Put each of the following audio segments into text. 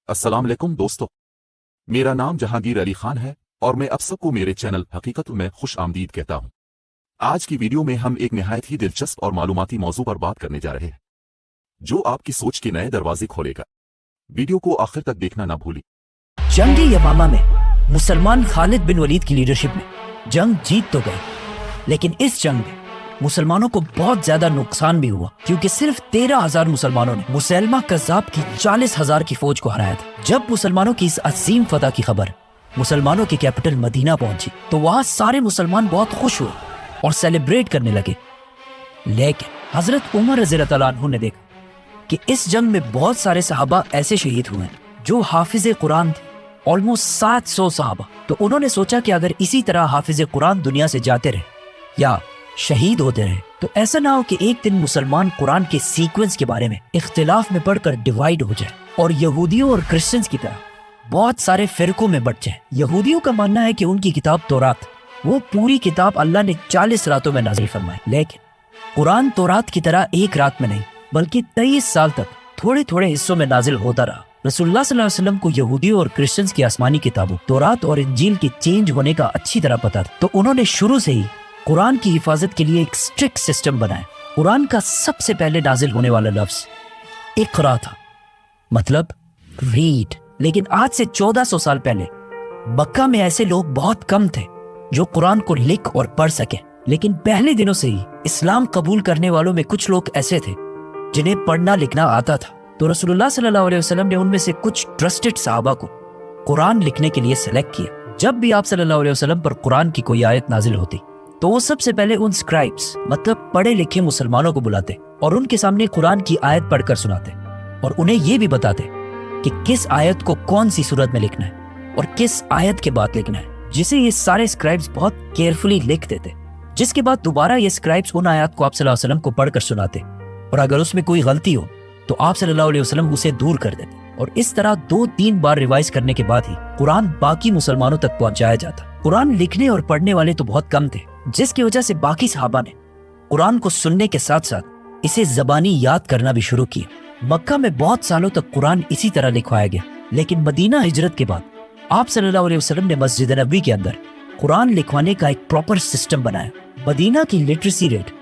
अस्सलाम वालेकुम दोस्तों, मेरा नाम जहांगीर अली खान है और मैं आप सबको मेरे चैनल हकीकत में खुश आमदीद कहता हूं। आज की वीडियो में हम एक निहायत ही दिलचस्प और मालूमाती मौजू पर बात करने जा रहे हैं जो आपकी सोच के नए दरवाजे खोलेगा। वीडियो को आखिर तक देखना ना भूलें। जंग यमामा में मुसलमान खालिद बिन वलीद की लीडरशिप में जंग जीत तो गए, लेकिन इस जंग में मुसलमानों को बहुत ज्यादा नुकसान भी हुआ, क्योंकि सिर्फ 13,000 मुसलमानों ने मुसैलमा कज़्ज़ाब की 40,000 की फौज को हराया था। जब मुसलमानों की इस अजीम फतह की खबर मुसलमानों की कैपिटल मदीना पहुंची तो वहां सारे मुसलमान बहुत खुश हुए और सेलिब्रेट करने लगे। लेकिन हजरत उमर रज़ियल्लाहु अन्हु ने देखा कि इस जंग में बहुत सारे सहाबा ऐसे शहीद हुए जो हाफिज कुरान थे, ऑलमोस्ट 700 सहाबा। तो उन्होंने सोचा कि अगर इसी तरह हाफिज कुरान दुनिया से जाते रहे या शहीद होते रहे तो ऐसा ना हो कि एक दिन मुसलमान कुरान के सीक्वेंस के बारे में इख्तिलाफ में पढ़कर डिवाइड हो जाए और यहूदियों और क्रिश्चियंस की तरह बहुत सारे फिरकों में बट जाए। यहूदियों का मानना है कि उनकी किताब तौरात, वो पूरी किताब अल्लाह ने 40 रातों में नाज़िल फरमाई, लेकिन कुरान तौरात की तरह एक रात में नहीं बल्कि 23 साल तक थोड़े थोड़े हिस्सों में नाजिल होता रहा। रसूलुल्लाह सल्लल्लाहु अलैहि वसल्लम को यहूदियों और क्रिश्चियंस की आसमानी किताबों तौरात और इंजील के चेंज होने का अच्छी तरह पता था, तो उन्होंने शुरू से ही कुरान की हिफाजत के लिए एक स्ट्रिक्ट सिस्टम बनाया। कुरान का सबसे पहले नाजिल होने वाला लफ्ज इक़रा था, मतलब रीड। लेकिन आज से 1400 साल पहले मक्का में ऐसे लोग बहुत कम थे जो कुरान को लिख और पढ़ सके। लेकिन पहले दिनों से ही इस्लाम कबूल करने वालों में कुछ लोग ऐसे थे जिन्हें पढ़ना लिखना आता था। तो रसूलुल्लाह सल्लल्लाहु अलैहि वसल्लम ने उनमें से कुछ ट्रस्टेड सहाबा को कुरान लिखने के लिए सेलेक्ट किया। जब भी आप सल्लल्लाहु अलैहि वसल्लम पर कुरान की कोई आयत नाजिल होती तो वो सबसे पहले उन स्क्राइब्स, मतलब पढ़े लिखे मुसलमानों को बुलाते और उनके सामने कुरान की आयत पढ़कर सुनाते और उन्हें ये भी बताते कि किस आयत को कौन सी सूरत में लिखना है और किस आयत के बाद लिखना है, जिसे ये सारे स्क्राइब्स बहुत केयरफुली लिख देते। जिसके बाद दोबारा ये स्क्राइब्स उन आयत को आप सल्लल्लाहु अलैहि वसल्लम को पढ़कर सुनाते और अगर उसमें कोई गलती हो तो आप सल्लल्लाहु अलैहि वसल्लम उसे दूर कर देते और इस तरह 2-3 बार रिवाइज करने के बाद ही कुरान बाकी मुसलमानों तक पहुंचाया जाता। कुरान लिखने और पढ़ने वाले तो बहुत कम थे, जिसकी वजह से बाकी सहाबा ने कुरान को सुनने के साथ साथ इसे ज़बानी याद करना भी शुरू किया। मक्का में बहुत सालों तक कुरान इसी तरह लिखवाया गया, लेकिन मदीना हिजरत के बाद आप सल्लल्लाहु अलैहि वसल्लम ने मस्जिद नबवी के अंदर कुरान लिखवाने का एक प्रॉपर सिस्टम बनाया। मदीना की लिटरेसी रेट,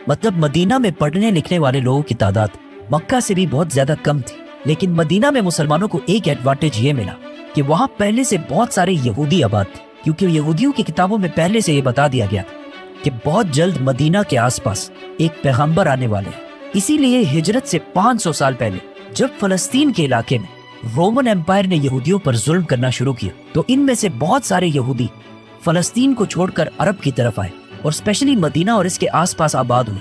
मतलब मदीना में पढ़ने लिखने वाले लोगों की तादाद मक्का से भी बहुत ज्यादा कम थी। लेकिन मदीना में मुसलमानों को एक एडवांटेज ये मिला कि वहां पहले से बहुत सारे यहूदी आबाद थे, क्योंकि यहूदियों की किताबों में पहले से ये बता दिया गया था कि बहुत जल्द मदीना के आसपास एक पैगंबर आने वाले हैं। इसीलिए हिजरत से 500 साल पहले जब फलस्तीन के इलाके में रोमन एम्पायर ने यहूदियों पर जुल्म करना शुरू किया तो इनमें से बहुत सारे यहूदी फलस्तीन को छोड़कर अरब की तरफ आए और स्पेशली मदीना और इसके आसपास आबाद हुए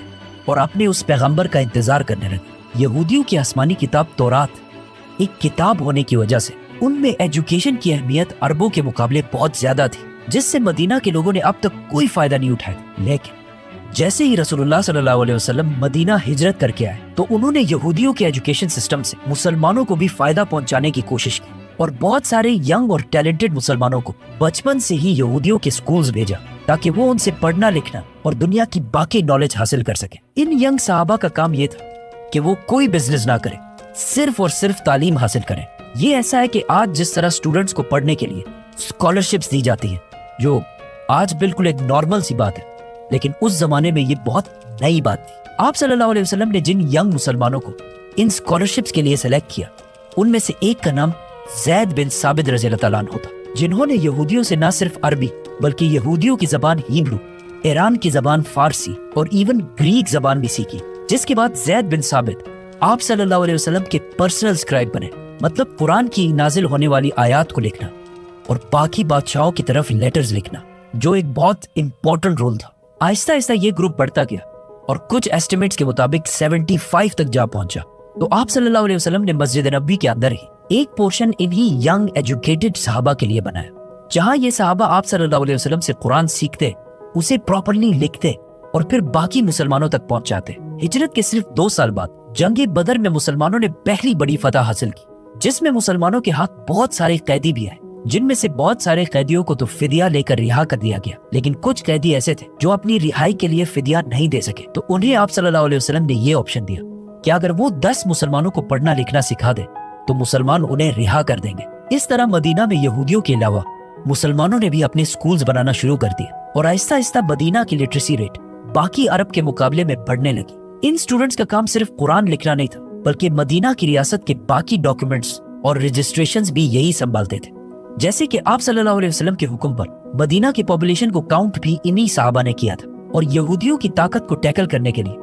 और अपने उस पैगंबर का इंतजार करने लगे। यहूदियों की आसमानी किताब तौरात एक किताब होने की वजह से उनमें एजुकेशन की अहमियत अरबों के मुकाबले बहुत ज्यादा थी, जिससे मदीना के लोगों ने अब तक कोई फायदा नहीं उठाया। लेकिन जैसे ही रसूलुल्लाह सल्लल्लाहु अलैहि वसल्लम मदीना हिजरत करके आए तो उन्होंने यहूदियों के एजुकेशन सिस्टम से मुसलमानों को भी फायदा पहुंचाने की कोशिश की और बहुत सारे यंग और टैलेंटेड मुसलमानों को बचपन से ही यहूदियों के स्कूल्स भेजा ताकि वो उनसे पढ़ना लिखना और दुनिया की बाकी नॉलेज हासिल कर सके। इन यंग सहाबा का काम ये था कि वो कोई बिजनेस ना करे, सिर्फ और सिर्फ तालीम हासिल करें। ये ऐसा है कि आज जिस तरह स्टूडेंट्स को पढ़ने के लिए स्कॉलरशिप्स दी जाती है, जो आज बिल्कुल एक नॉर्मल सी बात है, लेकिन उस जमाने में ये बहुत नई बात थी। आप सल्लल्लाहु अलैहि वसल्लम ने जिन यंग मुसलमानों को इन स्कॉलरशिप्स के लिए सेलेक्ट किया उनमें से एक का नाम ज़ैद बिन साबित रज़ियल्लाहु अन्हु था, जिन्होंने यहूदियों से न सिर्फ अरबी बल्कि यहूदियों की जबान हिब्रू, ईरान की जबान फारसी और इवन ग्रीक जबान भी सीखी। जिसके बाद ज़ैद बिन साबित आप सल्लल्लाहु अलैहि वसल्लम के पर्सनल स्क्राइब बने, मतलब कुरान की नाजिल होने वाली आयात को लिखना और बाकी बादशाहों की तरफ लेटर्स लिखना, जो एक बहुत इंपॉर्टेंट रोल था। आहिस्ता आहिस्ता ये ग्रुप बढ़ता गया और कुछ एस्टिमेट्स के मुताबिक 75 तक जा पहुंचा। तो आप सल्लल्लाहु अलैहि वसल्लम ने मस्जिद नबवी के अंदर ही एक पोर्शन इन्हीं यंग एजुकेटेड सहाबा के लिए बनाया, जहां ये सहाबा आप सल्लल्लाहु अलैहि वसल्लम से कुरान सीखते, उसे प्रॉपर्ली लिखते और फिर बाकी मुसलमानों तक पहुंचाते। हिजरत के सिर्फ 2 साल बाद जंगे बदर में मुसलमानों ने पहली बड़ी फतह हासिल की, जिसमें मुसलमानों के हाथ बहुत सारे कैदी भी आए, जिनमें से बहुत सारे कैदियों को तो फिदिया लेकर रिहा कर दिया गया। लेकिन कुछ कैदी ऐसे थे जो अपनी रिहाई के लिए फिदिया नहीं दे सके, तो उन्हें आप सल्लल्लाहु अलैहि वसल्लम ने ये ऑप्शन दिया कि अगर वो 10 मुसलमानों को पढ़ना लिखना सिखा दे تو مسلمان انہیں رہا کر دیں گے۔ اس طرح مدینہ میں یہودیوں کے علاوہ مسلمانوں نے بھی اپنے سکولز بنانا شروع کر دیے اور آہستہ آہستہ مدینہ کی لٹریسی ریٹ باقی عرب کے مقابلے میں بڑھنے لگی۔ ان سٹوڈنٹس کا کام صرف قرآن لکھنا نہیں تھا بلکہ مدینہ کی ریاست کے باقی ڈاکیومنٹس اور رجسٹریشنز بھی یہی سنبھالتے تھے۔ جیسے کہ آپ صلی اللہ علیہ وسلم کے حکم پر مدینہ کی پاپولیشن کو کاؤنٹ بھی انہی صحابہ نے کیا تھا، اور یہودیوں کی طاقت کو ٹیکل کرنے کے لیے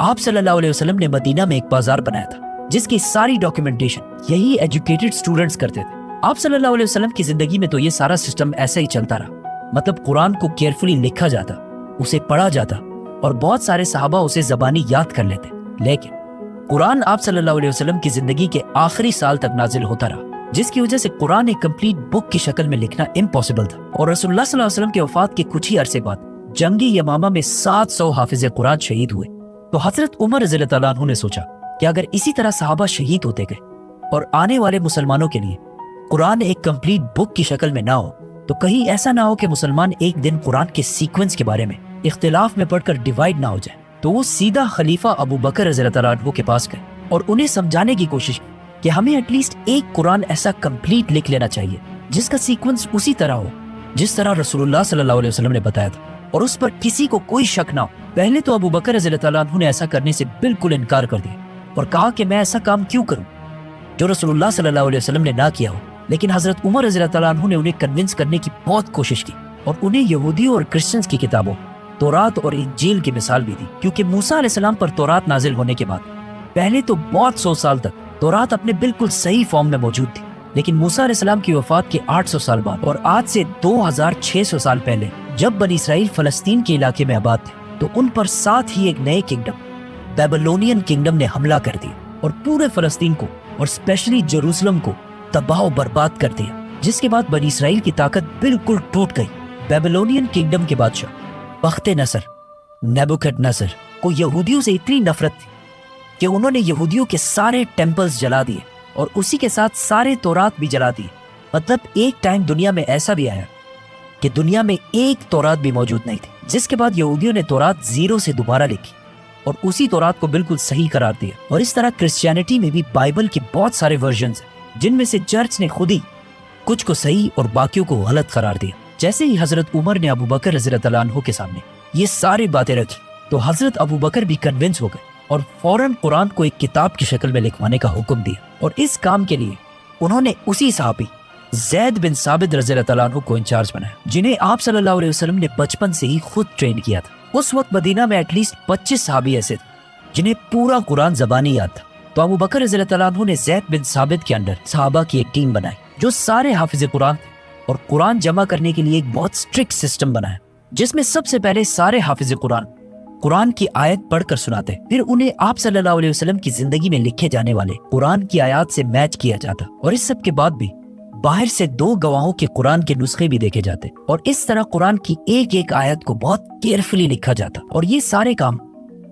آپ صلی اللہ علیہ وسلم نے مدینہ میں ایک بازار بنایا تھا جس کی ساری ڈاکیومنٹیشن یہی ایجوکیٹڈ سٹوڈنٹس کرتے تھے۔ آپ صلی اللہ علیہ وسلم کی زندگی میں تو یہ سارا سسٹم ایسا ہی چلتا رہا، مطلب قرآن کو کیئرفلی لکھا جاتا، اسے پڑھا جاتا اور بہت سارے صحابہ اسے زبانی یاد کر لیتے، لیکن قرآن آپ صلی اللہ علیہ وسلم کی زندگی کے آخری سال تک نازل ہوتا رہا، جس کی وجہ سے قرآن ایک کمپلیٹ بک کی شکل میں لکھنا امپاسبل تھا۔ اور رسول اللہ صلی اللہ علیہ وسلم کے وفات کے کچھ ہی عرصے بعد جنگی یمامہ میں 700 حافظ قرآن شہید ہوئے، تو حضرت عمر رضی اللہ تعالیٰ عنہ نے سوچا کہ اگر اسی طرح صحابہ شہید ہوتے گئے اور آنے والے مسلمانوں کے لیے قرآن ایک کمپلیٹ بک کی شکل میں نہ ہو تو کہیں ایسا نہ ہو کہ مسلمان ایک دن قرآن کے سیکوینس کے بارے میں اختلاف میں پڑھ کر ڈیوائیڈ نہ ہو جائے۔ تو وہ سیدھا خلیفہ ابو بکر رضی اللہ تعالیٰ عنہ کے پاس گئے اور انہیں سمجھانے کی کوشش کی کہ ہمیں ایٹ لیسٹ ایک قرآن ایسا کمپلیٹ لکھ لینا چاہیے جس کا سیکوینس اسی طرح ہو جس طرح رسول اللہ صلی اللہ علیہ وسلم نے بتایا تھا، اور اس پر کسی کو کوئی شک نہ ہو۔ پہلے تو ابو بکر رضی اللہ تعالیٰ عنہ نے ایسا کرنے سے بالکل انکار کر دیا اور کہا کہ میں ایسا کام کیوں کروں جو رسول اللہ صلی اللہ علیہ وسلم نے نہ کیا ہو۔ لیکن حضرت عمر رضی اللہ تعالیٰ عنہ نے انہیں کنونس کرنے کی بہت کوشش کی اور انہیں یہودیوں اور کرسچنز کی کتابوں تورات اور انجیل کی مثال بھی دی، کیونکہ موسیٰ علیہ السلام پر تورات نازل ہونے کے بعد پہلے تو بہت 100 سال تک تورات اپنے بالکل صحیح فارم میں موجود تھی، لیکن موسیٰ علیہ السلام کی وفات کے 800 سال بعد اور آج سے 2600 سال پہلے جب بنی اسرائیل فلسطین کے علاقے میں آباد تھے تو ان پر ساتھ ہی ایک نئے کنگڈم بیبلونین کنگڈم نے حملہ کر دیا اور پورے فلسطین کو اور اسپیشلی جروسلم کو تباہ و برباد کر دیا، جس کے بعد بنی اسرائیل کی طاقت بالکل ٹوٹ گئی۔ بیبلونین کنگڈم کے بادشاہ بخت نصر نیبوکڈ نصر کو یہودیوں سے اتنی نفرت تھی کہ انہوں نے یہودیوں کے سارے ٹیمپلز جلا دیے اور اسی کے ساتھ سارے تورات بھی جلا دیے۔ مطلب ایک ٹائم دنیا میں ایسا بھی آیا کہ دنیا میں ایک تورات بھی موجود نہیں تھی، جس کے بعد یہودیوں نے تورات زیرو سے دوبارہ لکھی اور اسی تورات کو بالکل صحیح قرار دیا۔ اور اس طرح کرسچینٹی میں بھی بائبل کے بہت سارے ورژنز ہیں جن میں سے چرچ نے خود ہی کچھ کو صحیح اور باقیوں کو غلط قرار دیا۔ جیسے ہی حضرت عمر نے ابو بکر رضی اللہ تعالیٰ عنہ کے سامنے یہ ساری باتیں رکھی تو حضرت ابو بکر بھی کنونس ہو گئے اور فوراً قرآن کو ایک کتاب کی شکل میں لکھوانے کا حکم دیا، اور اس کام کے لیے انہوں نے اسی صحابی زید بن ثابت رضی اللہ تعالیٰ عنہ کو انچارج بنایا، جنہیں آپ صلی اللہ علیہ وسلم نے بچپن سے ہی خود ٹرین کیا تھا۔ اس وقت مدینہ میں ایٹ لیسٹ 25 صحابی ایسے تھے جنہیں پورا قرآن زبانی یاد تھا، تو ابو بکر رضی اللہ تعالیٰ عنہ نے زید بن ثابت کے انڈر صحابہ کی ایک ٹیم بنائی جو سارے حافظ قرآن تھے، اور قرآن جمع کرنے کے لیے ایک بہت سٹرکٹ سسٹم بنایا جس میں سب سے پہلے سارے حافظ قرآن کی آیت پڑھ کر سناتے، پھر انہیں آپ صلی اللہ علیہ وسلم کی زندگی میں لکھے جانے والے قرآن کی آیات سے میچ کیا جاتا، اور اس سب کے بعد بھی باہر سے 2 گواہوں کے قرآن کے نسخے بھی دیکھے جاتے، اور اس طرح قرآن کی ایک ایک آیت کو بہت کیئرفلی لکھا جاتا، اور یہ سارے کام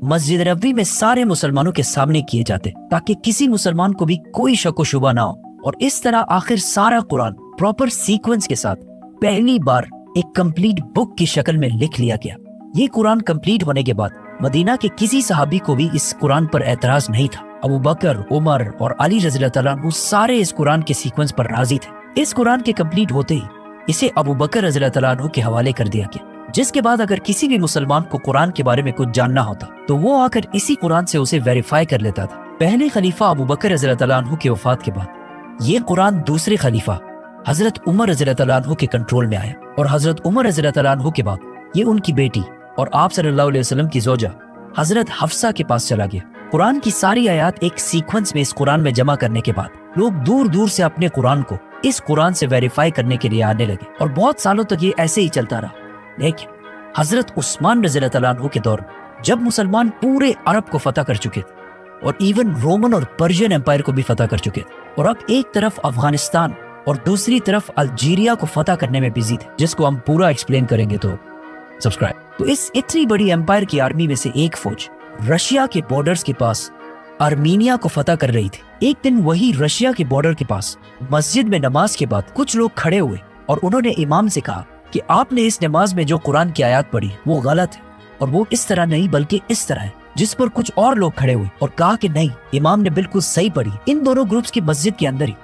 مسجد نبوی میں سارے مسلمانوں کے سامنے کیے جاتے تاکہ کسی مسلمان کو بھی کوئی شک و شبہ نہ ہو، اور اس طرح آخر سارا قرآن پراپر سیکوینس کے ساتھ پہلی بار ایک کمپلیٹ بک کی شکل میں لکھ لیا گیا۔ یہ قرآن کمپلیٹ ہونے کے بعد مدینہ کے کسی صحابی کو بھی اس قرآن پر اعتراض نہیں تھا۔ ابو بکر، عمر اور علی رضی اللہ تعالیٰ عنہ سارے اس قرآن کے سیکوینس پر راضی تھے۔ اس قرآن کے کمپلیٹ ہوتے ہی اسے ابو بکر رضی اللہ تعالیٰ عنہ کے حوالے کر دیا گیا، جس کے بعد اگر کسی بھی مسلمان کو قرآن کے بارے میں کچھ جاننا ہوتا تو وہ آ کر اسی قرآن سے اسے ویریفائی کر لیتا تھا۔ پہلے خلیفہ ابو بکر رضی اللہ تعالیٰ عنہ کی وفات کے بعد یہ قرآن دوسرے خلیفہ حضرت عمر رضی اللہ تعالیٰ عنہ کے کنٹرول میں آیا، اور حضرت عمر رضی اللہ تعالیٰ عنہ کے بعد یہ ان کی بیٹی اور آپ صلی اللہ علیہ وسلم کی زوجہ حضرت حفصہ کے پاس چلا گیا۔ قرآن کی ساری آیات ایک سیکوینس میں اس قرآن میں جمع کرنے کے بعد لوگ دور دور سے اپنے قرآن کو اس قرآن سے ویریفائی کرنے کے لیے آنے لگے، اور بہت سالوں تک یہ ایسے ہی چلتا رہا۔ لیکن حضرت عثمان رضی اللہ تعالیٰ عنہ کے دور میں جب مسلمان پورے عرب کو فتح کر چکے تھے اور ایون رومن اور پرشین امپائر کو بھی فتح کر چکے تھے، اور اب ایک طرف افغانستان اور دوسری طرف الجیریا کو فتح کرنے میں بزی تھے، جس کو ہم پورا ایکسپلین کریں گے، تو سبسکرائب۔ تو اس اتنی بڑی امپائر کی آرمی میں سے ایک فوج رشیا کے بارڈرز کے پاس آرمینیا کو فتح کر رہی تھی۔ ایک دن وہی رشیا کے بارڈر کے پاس مسجد میں نماز کے بعد کچھ لوگ کھڑے ہوئے اور انہوں نے امام سے کہا کہ آپ نے اس نماز میں جو قرآن کی آیات پڑھی وہ غلط ہے، اور وہ اس طرح نہیں بلکہ اس طرح ہے۔ जिस पर कुछ और लोग खड़े हुए और कहा कि नहीं, इमाम ने बिल्कुल सही पढ़ी। इन दोनों ग्रुप्स की मस्जिद के अंदर ही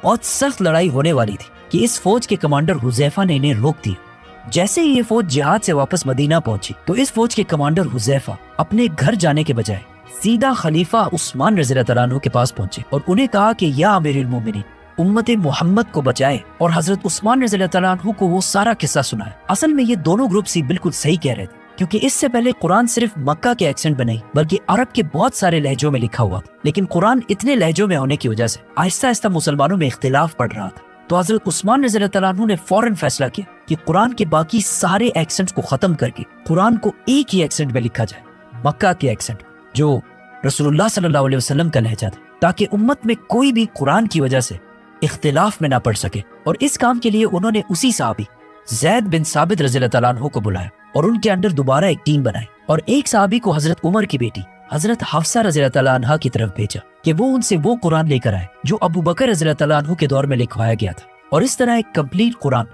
बहुत सख्त लड़ाई होने वाली थी कि इस फौज के कमांडर हुज़ैफा ने इन्हें रोक दिया। जैसे ही ये फौज जिहाद से वापस मदीना पहुंची तो इस फौज के कमांडर हुज़ैफा अपने घर जाने के बजाय सीधा खलीफा उस्मान रज़ियल्लाहु तआला अन्हु के पास पहुंचे और उन्हें कहा कि या अमीरुल मोमिनीन, उम्मत मोहम्मद को बचाए, और हजरत उस्मान रज़ियल्लाहु तआला अन्हु को वो सारा किस्सा सुनाया। असल में ये दोनों ग्रुप्स ही बिल्कुल सही कह रहे थे, क्योंकि इससे पहले कुरान सिर्फ मक्का के एक्सेंट में नहीं बल्कि अरब के बहुत सारे लहजों में लिखा हुआ था। लेकिन कुरान इतने लहजों में होने की वजह से आहिस्ता आहिस्ता मुसलमानों में इख्तिलाफ पड़ रहा था। तो हजरत उस्मान रज़ियल्लाहु तआला अन्हु ने फौरन फैसला किया कि कुरान के बाकी सारे एक्सेंट्स को खत्म करके कुरान को एक ही एक्सेंट में लिखा जाए, मक्का के एक्सेंट, जो रसूलुल्लाह सल्लल्लाहु अलैहि वसल्लम का लहजा था, ताकि उम्मत में कोई भी कुरान की वजह से इख्तिलाफ में ना पड़ सके। और इस काम के लिए उन्होंने उसी साहबी ज़ैद बिन साबित रज़ियल्लाहु तआला अन्हु को बुलाया और उनके अंडर दोबारा एक टीम बनाई और एक साहबी को हजरत उमर की बेटी हजरत हफ्सा रज़ियल्लाहु तआला अन्हा की तरफ भेजा कि वो उनसे वो कुरान लेकर आए जो अबू बकर रज़ियल्लाहु तआला अन्हु के दौर में लिखवाया गया था। और इस तरह एक कंप्लीट कुरान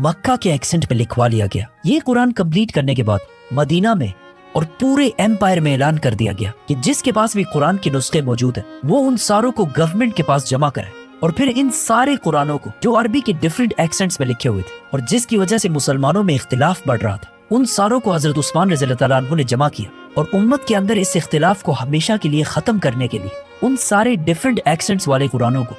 मक्का के एक्सेंट में लिखवा लिया गया। ये कुरान कंप्लीट करने के बाद मदीना में और पूरे एम्पायर में ऐलान कर दिया गया कि जिसके पास भी कुरान के नुस्खे मौजूद हैं वो उन सारों को गवर्नमेंट के पास जमा कराए। और फिर इन सारे कुरानों को जो अरबी के डिफरेंट एक्सेंट्स में लिखे हुए थे और जिसकी वजह से मुसलमानों में इख्तिलाफ बढ़ रहा था, उन सारों को हजरत उस्मान रज़ियल्लाहु तआला अन्हु ने जमा किया और उम्मत के अंदर इस इख्तिलाफ को हमेशा के लिए खत्म करने के लिए उन सारे डिफरेंट एक्सेंट्स वाले कुरानों को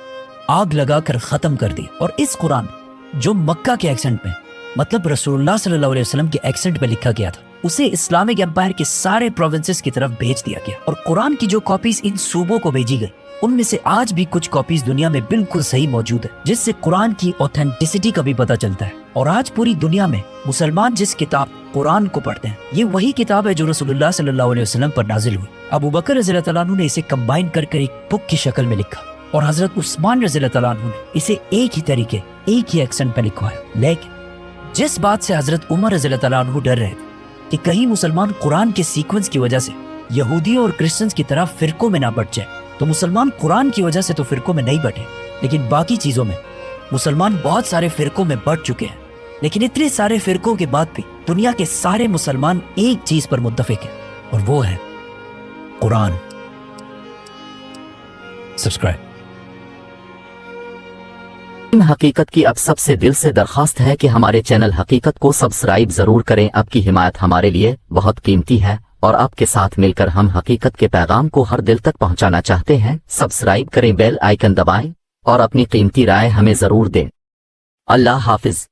आग लगाकर खत्म कर दिया। और इस कुरान जो मक्का के एक्सेंट में, मतलब रसूलुल्लाह सल्लल्लाहु अलैहि वसल्लम के एक्सेंट में लिखा गया था, उसे इस्लामिक एम्पायर के सारे प्रोविंसेस की तरफ भेज दिया गया। और कुरान की जो कॉपीज इन सूबों को भेजी गई उनमें से आज भी कुछ कॉपीज दुनिया में बिल्कुल सही मौजूद है, जिससे कुरान की ऑथेंटिसिटी का भी पता चलता है। और आज पूरी दुनिया में मुसलमान जिस किताब कुरान को पढ़ते हैं, ये वही किताब है जो रसूलुल्लाह सल्लल्लाहु अलैहि वसल्लम पर नाजिल हुई। अबू बकर रज़ियल्लाहु तआला अन्हु ने इसे कंबाइन कर एक बुक की शक्ल में लिखा और हजरत उस्मान रज़ियल्लाहु तआला अन्हु ने इसे एक ही तरीके, एक ही एक्सेंट में लिखवाया। लेकिन जिस बात से हजरत उमर रज़ियल्लाहु तआला अन्हु डर रहे थे कि कहीं मुसलमान कुरान के सीक्वेंस की वजह से यहूदियों और क्रिश्चियंस की तरह फिरकों में ना बट जाए, तो मुसलमान कुरान की वजह से तो फिरकों में नहीं बटे, लेकिन बाकी चीजों में मुसलमान बहुत सारे फिरकों में बट चुके हैं। लेकिन इतने सारे फिरकों के बाद भी दुनिया के सारे मुसलमान एक चीज पर मुत्तफिक हैं और वो है कुरान। सब्सक्राइब। हकीकत की अब सबसे दिल से दरखास्त है कि हमारे चैनल हकीकत को सब्सक्राइब जरूर करें। आपकी हिमायत हमारे लिए बहुत कीमती है और आपके साथ मिलकर हम हकीकत के पैगाम को हर दिल तक पहुंचाना चाहते हैं। सब्सक्राइब करें, बेल आइकन दबाएं और अपनी कीमती राय हमें जरूर दें। अल्लाह हाफिज।